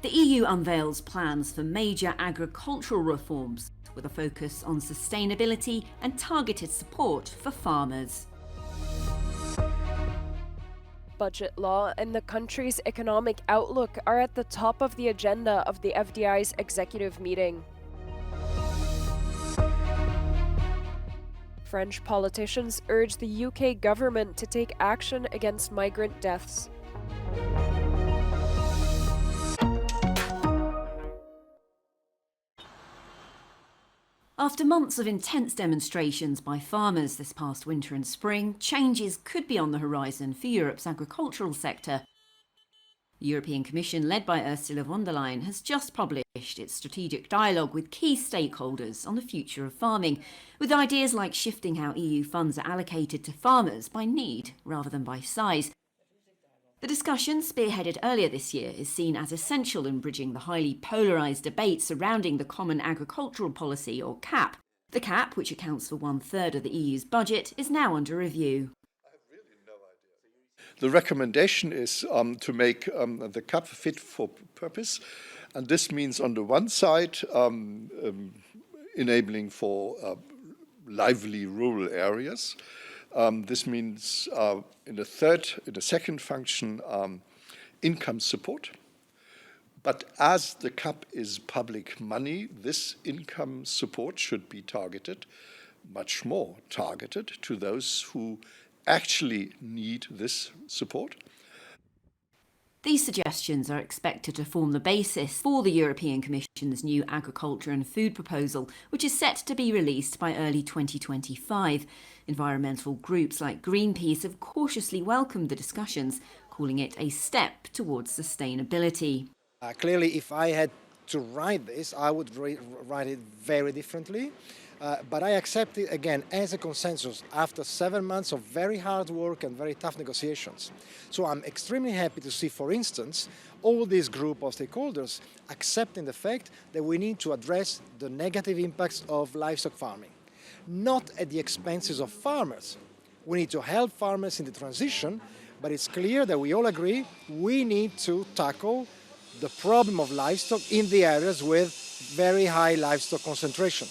The EU unveils plans for major agricultural reforms with a focus on sustainability and targeted support for farmers. Budget law and the country's economic outlook are at the top of the agenda of the FDI's executive meeting. French politicians urge the UK government to take action against migrant deaths. After months of intense demonstrations by farmers this past winter and spring, changes could be on the horizon for Europe's agricultural sector. The European Commission, led by Ursula von der Leyen, has just published its strategic dialogue with key stakeholders on the future of farming, with ideas like shifting how EU funds are allocated to farmers by need rather than by size. The discussion, spearheaded earlier this year, is seen as essential in bridging the highly polarised debate surrounding the Common Agricultural Policy, or CAP. The CAP, which accounts for 1/3 of the EU's budget, is now under review. The recommendation is to make the CAP fit for purpose, and this means on the one side enabling for lively rural areas. This means in the second function, income support. But as the CAP is public money, this income support should be targeted, much more targeted, to those who actually need this support. These suggestions are expected to form the basis for the European Commission's new agriculture and food proposal, which is set to be released by early 2025. Environmental groups like Greenpeace have cautiously welcomed the discussions, calling it a step towards sustainability. Clearly, if I had to write this, I would write it very differently. But I accept it again as a consensus after 7 months of very hard work and very tough negotiations. So I'm extremely happy to see, for instance, all this group of stakeholders accepting the fact that we need to address the negative impacts of livestock farming, not at the expenses of farmers. We need to help farmers in the transition, but it's clear that we all agree we need to tackle the problem of livestock in the areas with very high livestock concentration.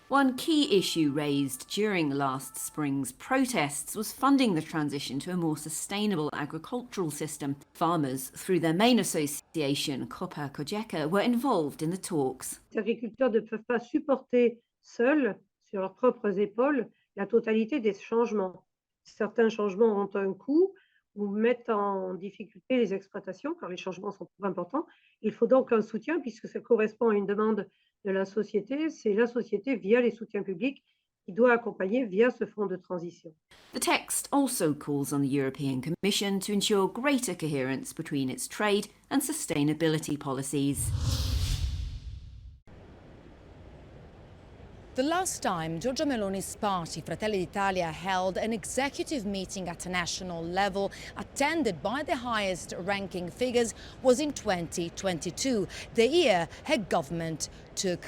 One key issue raised during last spring's protests was funding the transition to a more sustainable agricultural system. Farmers, through their main association, Copa Cogeca, were involved in the talks. Les agriculteurs ne peuvent pas supporter seuls, sur leurs propres épaules, la totalité des changements. Certains changements ont un coût ou mettent en difficulté les exploitations, car les changements sont trop importants. Il faut donc un soutien, puisque ça correspond à une demande de la société. C'est la société, via les soutiens publics, qui doit accompagner via ce fonds de transition. The text also calls on the European Commission to ensure greater coherence between its trade and sustainability policies. The last time Giorgia Meloni's party, Fratelli d'Italia, held an executive meeting at a national level attended by the highest-ranking figures was in 2022, the year her government took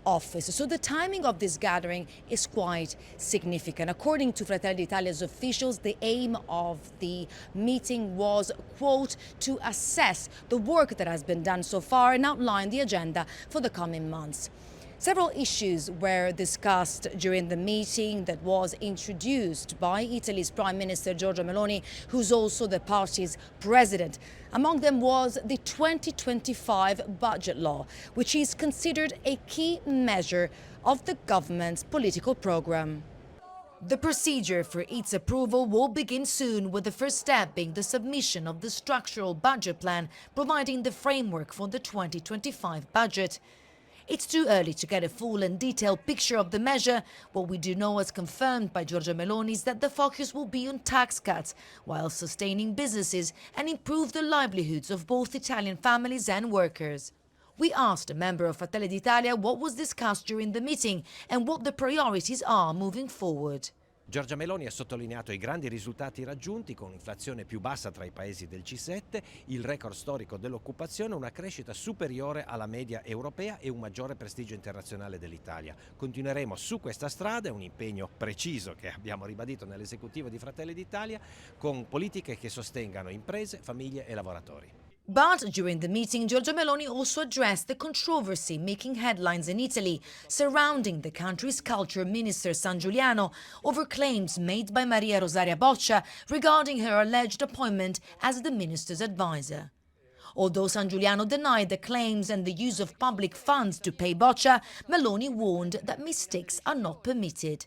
office. So the timing of this gathering is quite significant. According to Fratelli d'Italia's officials, the aim of the meeting was, quote, to assess the work that has been done so far and outline the agenda for the coming months. Several issues were discussed during the meeting that was introduced by Italy's Prime Minister Giorgia Meloni, who's also the party's president. Among them was the 2025 budget law, which is considered a key measure of the government's political program. The procedure for its approval will begin soon, with the first step being the submission of the structural budget plan, providing the framework for the 2025 budget. It's too early to get a full and detailed picture of the measure. What we do know, as confirmed by Giorgia Meloni, is that the focus will be on tax cuts, while sustaining businesses and improve the livelihoods of both Italian families and workers. We asked a member of Fratelli d'Italia what was discussed during the meeting and what the priorities are moving forward. Giorgia Meloni ha sottolineato i grandi risultati raggiunti con un'inflazione più bassa tra i paesi del G7, il record storico dell'occupazione, una crescita superiore alla media europea e un maggiore prestigio internazionale dell'Italia. Continueremo su questa strada, è un impegno preciso che abbiamo ribadito nell'esecutivo di Fratelli d'Italia, con politiche che sostengano imprese, famiglie e lavoratori. But during the meeting, Giorgia Meloni also addressed the controversy making headlines in Italy surrounding the country's culture minister Sangiuliano over claims made by Maria Rosaria Boccia regarding her alleged appointment as the minister's advisor. Although Sangiuliano denied the claims and the use of public funds to pay Boccia, Meloni warned that mistakes are not permitted.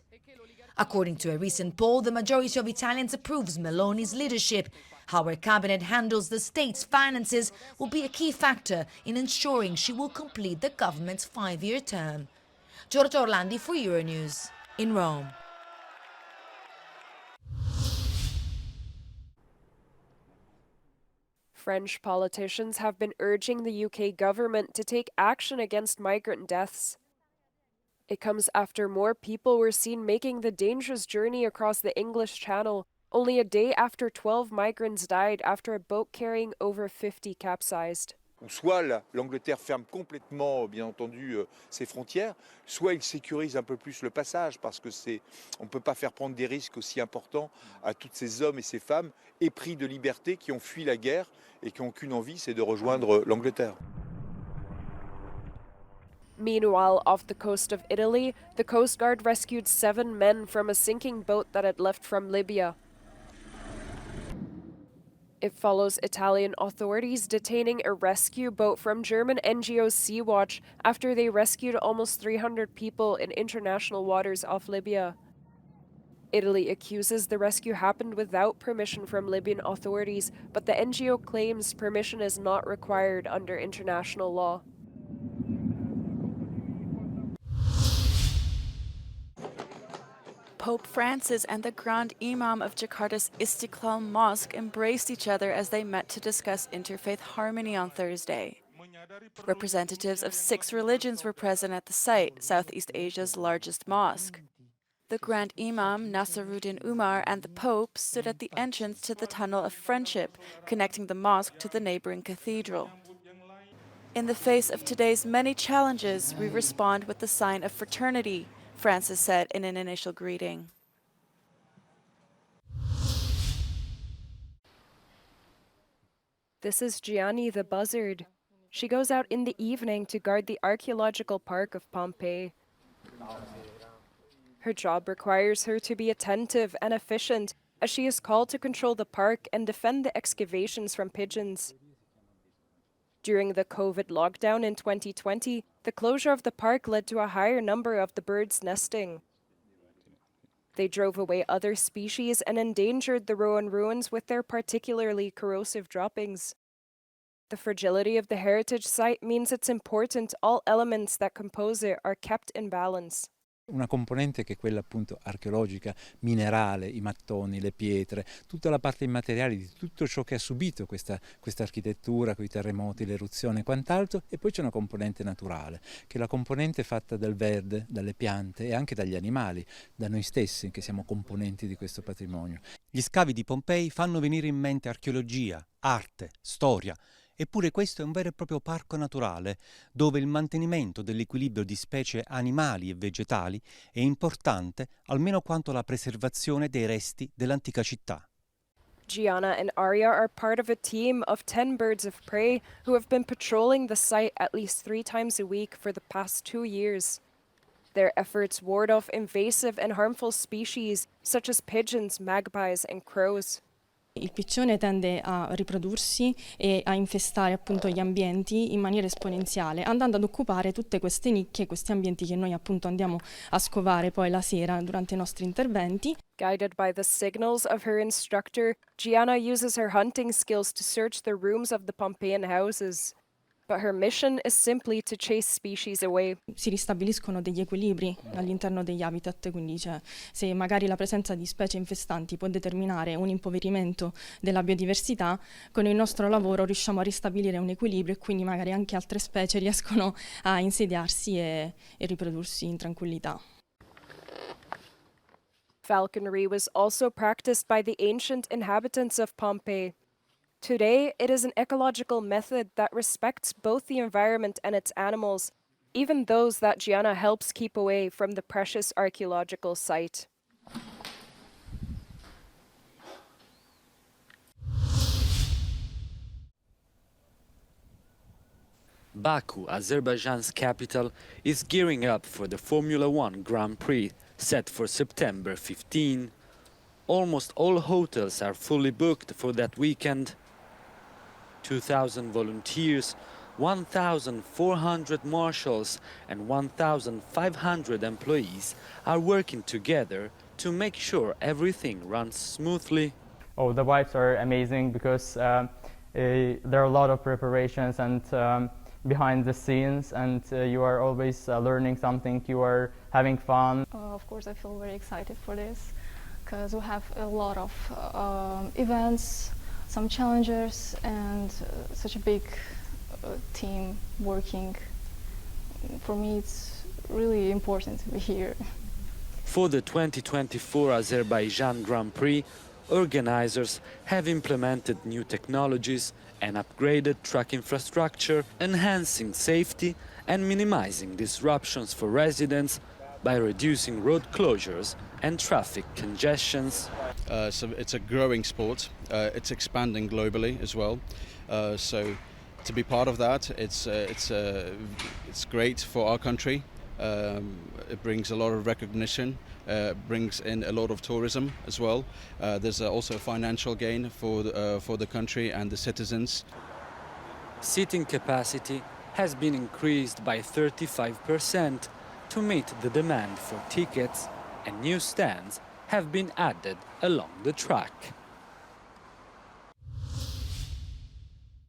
According to a recent poll, the majority of Italians approves Meloni's leadership. How her cabinet handles the state's finances will be a key factor in ensuring she will complete the government's 5-year term. Giorgio Orlandi for Euronews in Rome. French politicians have been urging the UK government to take action against migrant deaths. It comes after more people were seen making the dangerous journey across the English Channel, only a day after 12 migrants died after a boat carrying over 50 capsized. Soit l'Angleterre ferme complètement, bien entendu, ses frontières, soit il sécurise un peu plus le passage, parce que on ne peut pas faire prendre des risques aussi importants à tous ces hommes et ces femmes épris de liberté qui ont fui la guerre et qui n'ont qu'une envie, c'est de rejoindre l'Angleterre. Meanwhile, off the coast of Italy, the Coast Guard rescued 7 men from a sinking boat that had left from Libya. It follows Italian authorities detaining a rescue boat from German NGO Sea-Watch after they rescued almost 300 people in international waters off Libya. Italy accuses the rescue happened without permission from Libyan authorities, but the NGO claims permission is not required under international law. Pope Francis and the Grand Imam of Jakarta's Istiqlal Mosque embraced each other as they met to discuss interfaith harmony on Thursday. Representatives of 6 religions were present at the site, Southeast Asia's largest mosque. The Grand Imam, Nasaruddin Umar, and the Pope stood at the entrance to the Tunnel of Friendship, connecting the mosque to the neighboring cathedral. In the face of today's many challenges, we respond with the sign of fraternity, Francis said in an initial greeting. This is Gianni the buzzard. She goes out in the evening to guard the archaeological park of Pompei. Her job requires her to be attentive and efficient, as she is called to control the park and defend the excavations from pigeons. During the COVID lockdown in 2020, the closure of the park led to a higher number of the birds nesting. They drove away other species and endangered the Rowan ruins with their particularly corrosive droppings. The fragility of the heritage site means it's important all elements that compose it are kept in balance. Una componente che è quella appunto archeologica, minerale, i mattoni, le pietre, tutta la parte immateriale di tutto ciò che ha subito questa architettura, con i terremoti, l'eruzione e quant'altro, e poi c'è una componente naturale, che è la componente fatta dal verde, dalle piante e anche dagli animali, da noi stessi che siamo componenti di questo patrimonio. Gli scavi di Pompei fanno venire in mente archeologia, arte, storia. Eppure questo è un vero e proprio parco naturale, dove il mantenimento dell'equilibrio di specie animali e vegetali è importante almeno quanto la preservazione dei resti dell'antica città. Gianna and Arya are part of a team of 10 birds of prey who have been patrolling the site at least 3 times a week for the past 2 years. Their efforts ward off invasive and harmful species such as pigeons, magpies, and crows. Il piccione tende a riprodursi e a infestare appunto gli ambienti in maniera esponenziale, andando ad occupare tutte queste nicchie, questi ambienti che noi appunto andiamo a scovare poi la sera durante i nostri interventi. Guided by the signals of her instructor, Gianna uses her hunting skills to search the rooms of the Pompeian houses. But her mission is simply to chase species away. Si ristabiliscono degli equilibri all'interno degli habitat, quindi se magari la presenza di specie infestanti può determinare un impoverimento della biodiversità, con il nostro lavoro riusciamo a ristabilire un equilibrio e quindi magari anche altre specie riescono a insediarsi e riprodursi in tranquillità. Falconry was also practiced by the ancient inhabitants of Pompei. Today, it is an ecological method that respects both the environment and its animals, even those that Gianna helps keep away from the precious archaeological site. Baku, Azerbaijan's capital, is gearing up for the Formula One Grand Prix set for September 15. Almost all hotels are fully booked for that weekend. 2,000 volunteers, 1,400 marshals and 1,500 employees are working together to make sure everything runs smoothly. Oh, the vibes are amazing because there are a lot of preparations and behind the scenes, and you are always learning something, you are having fun. Of course, I feel very excited for this because we have a lot of events, some challengers, and such a big team working. For me, it's really important to be here. For the 2024 Azerbaijan Grand Prix, organizers have implemented new technologies and upgraded track infrastructure, enhancing safety and minimizing disruptions for residents by reducing road closures and traffic congestions. So it's a growing sport. It's expanding globally as well. So to be part of that, it's great for our country. It brings a lot of recognition, brings in a lot of tourism as well. There's also a financial gain for the country and the citizens. Seating capacity has been increased by 35% to meet the demand for tickets, and new stands have been added along the track.